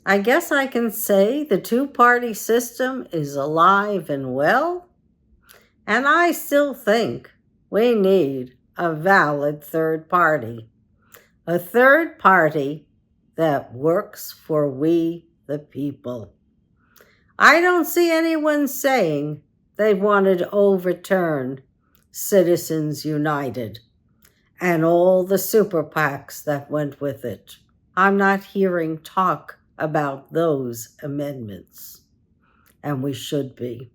I guess I can say the two-party system is alive and well, and I still think we need a valid third party. A third party that works for we, the people. I don't see anyone saying they wanted to overturn Citizens United and all the super PACs that went with it. I'm not hearing talk about those amendments, and we should be.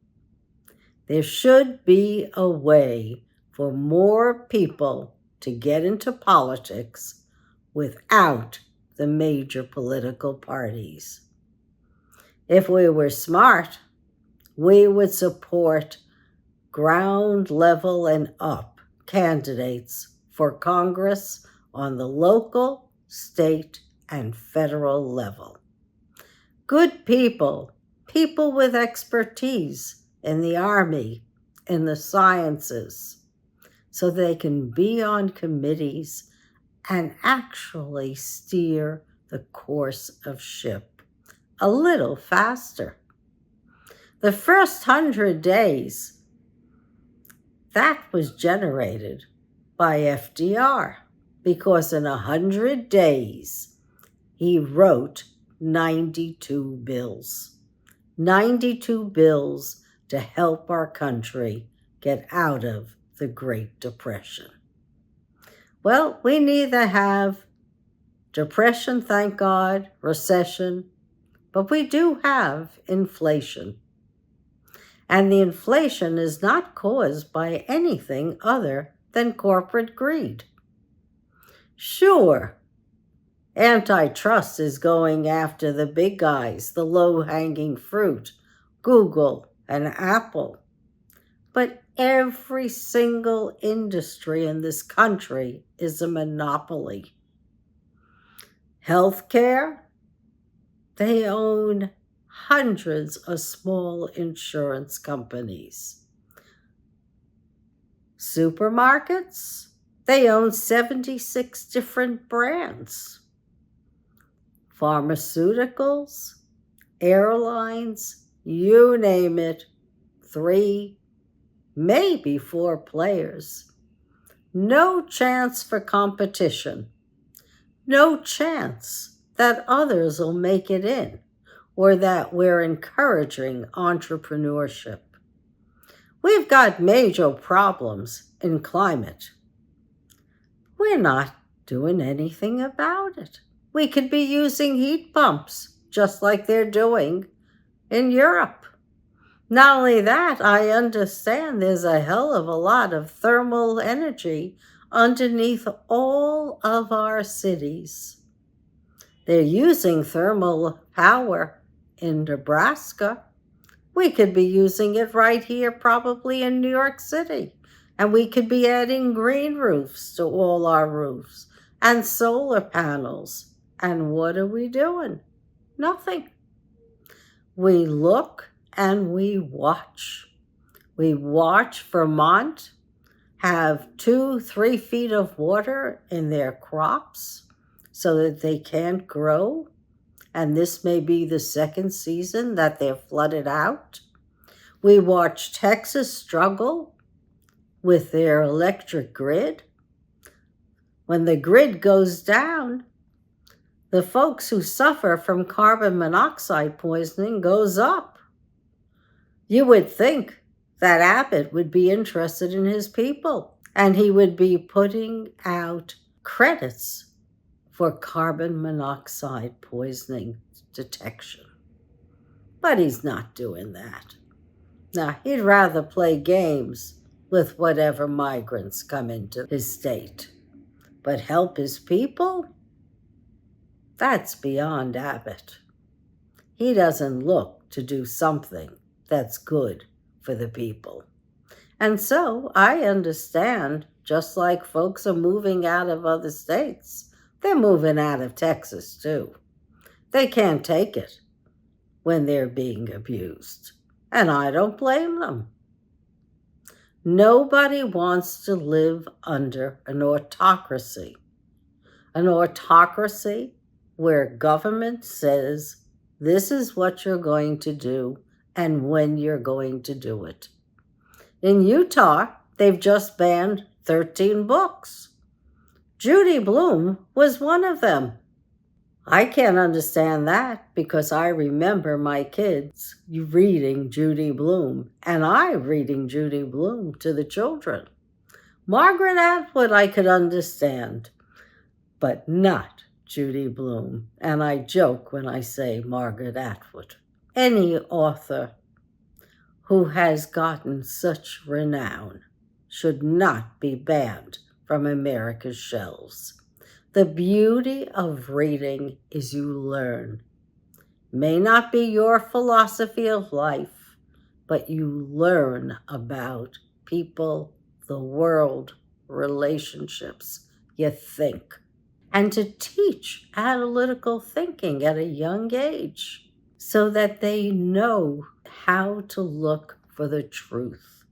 There should be a way for more people to get into politics without the major political parties. If we were smart, we would support ground level and up candidates for Congress on the local, state, and federal level. Good people, people with expertise in the Army, in the sciences, so they can be on committees and actually steer the course of ship a little faster. The first 100 days, that was generated by FDR because in 100 days, he wrote 92 bills. 92 bills to help our country get out of the Great Depression. Well, we neither have depression, thank God, recession, but we do have inflation. And the inflation is not caused by anything other than corporate greed. Sure, antitrust is going after the big guys, the low-hanging fruit, Google and Apple. But every single industry in this country is a monopoly. Healthcare, they own hundreds of small insurance companies. Supermarkets, they own 76 different brands. Pharmaceuticals, airlines, you name it, 3, maybe 4 players. No chance for competition. No chance that others will make it in or that we're encouraging entrepreneurship. We've got major problems in climate. We're not doing anything about it. We could be using heat pumps just like they're doing in Europe. Not only that, I understand there's a hell of a lot of thermal energy underneath all of our cities. They're using thermal power in Nebraska. We could be using it right here, probably in New York City. And we could be adding green roofs to all our roofs and solar panels. And what are we doing? Nothing. We look and we watch. We watch Vermont have 2-3 feet of water in their crops so that they can't grow. And this may be the second season that they're flooded out. We watch Texas struggle with their electric grid. When the grid goes down, the folks who suffer from carbon monoxide poisoning goes up. You would think that Abbott would be interested in his people, and he would be putting out credits for carbon monoxide poisoning detection. But he's not doing that. Now, he'd rather play games with whatever migrants come into his state. But help his people? That's beyond Abbott. He doesn't look to do something that's good for the people. And so I understand, just like folks are moving out of other states, they're moving out of Texas too. They can't take it when they're being abused. And I don't blame them. Nobody wants to live under an autocracy. An autocracy where government says this is what you're going to do and when you're going to do it. In Utah, they've just banned 13 books. Judy Blume was one of them. I can't understand that because I remember my kids reading Judy Blume and I reading Judy Blume to the children. Margaret Atwood I could understand, but not Judy Blume. And I joke when I say Margaret Atwood. Any author who has gotten such renown should not be banned from America's shelves. The beauty of reading is you learn. May not be your philosophy of life, but you learn about people, the world, relationships. You think. And to teach analytical thinking at a young age so that they know how to look for the truth,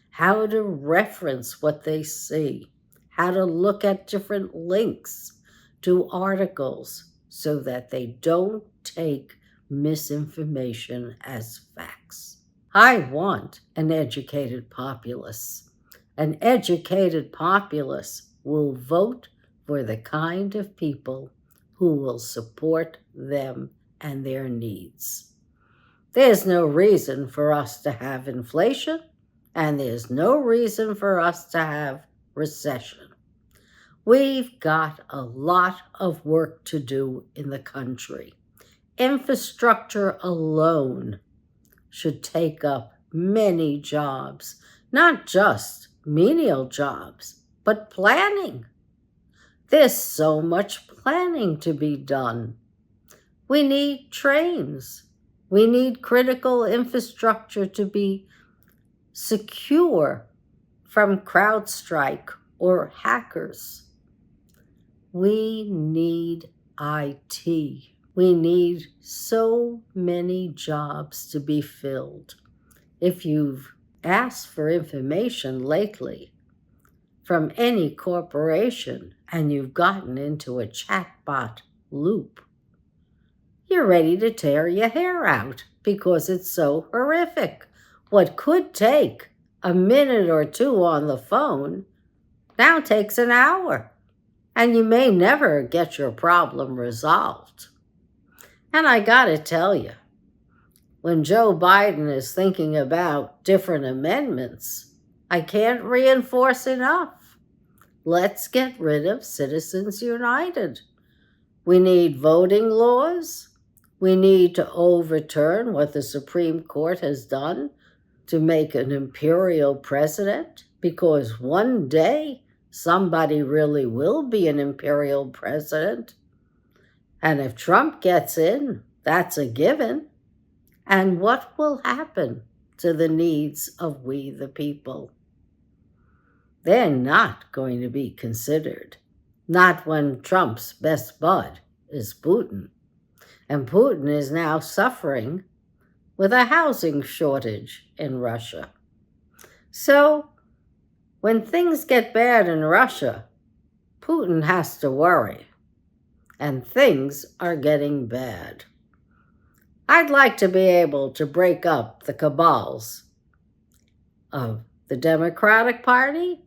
how to reference what they see, how to look at different links to articles so that they don't take misinformation as facts. I want an educated populace. An educated populace will vote for the kind of people who will support them and their needs. There's no reason for us to have inflation, and there's no reason for us to have recession. We've got a lot of work to do in the country. Infrastructure alone should take up many jobs, not just menial jobs, but planning. There's so much planning to be done. We need trains. We need critical infrastructure to be secure from CrowdStrike or hackers. We need IT. We need so many jobs to be filled. If you've asked for information lately from any corporation and you've gotten into a chatbot loop, you're ready to tear your hair out because it's so horrific. What could take a minute or two on the phone now takes an hour, and you may never get your problem resolved. And I gotta tell you, when Joe Biden is thinking about different amendments, I can't reinforce enough. Let's get rid of Citizens United. We need voting laws. We need to overturn what the Supreme Court has done to make an imperial president, because one day somebody really will be an imperial president. And if Trump gets in, that's a given. And what will happen to the needs of we the people? They're not going to be considered. Not when Trump's best bud is Putin. And Putin is now suffering with a housing shortage in Russia. So when things get bad in Russia, Putin has to worry. And things are getting bad. I'd like to be able to break up the cabals of the Democratic Party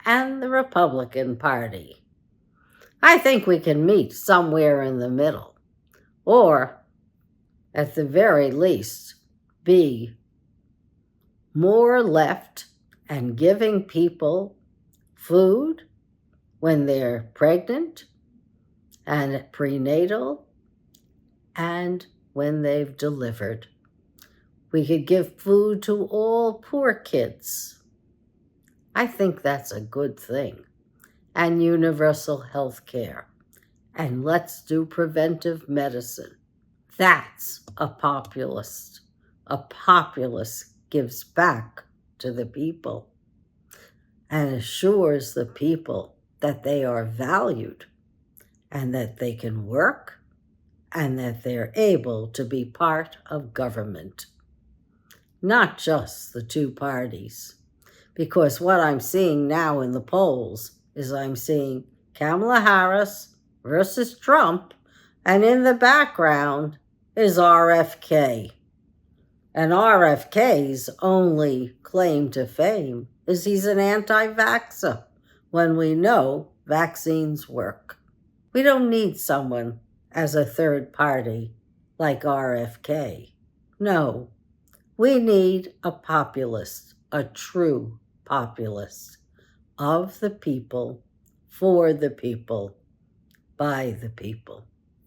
and the Republican Party. I think we can meet somewhere in the middle, or at the very least, be more left and giving people food when they're pregnant and prenatal and when they've delivered. We could give food to all poor kids. I think that's a good thing. And universal health care. And let's do preventive medicine. That's a populist. A populist gives back to the people and assures the people that they are valued and that they can work and that they're able to be part of government. Not just the two parties. Because what I'm seeing now in the polls is I'm seeing Kamala Harris versus Trump, and in the background, is RFK. And RFK's only claim to fame is he's an anti-vaxxer when we know vaccines work. We don't need someone as a third party like RFK. No, we need a populist, a true populist, of the people, for the people, by the people.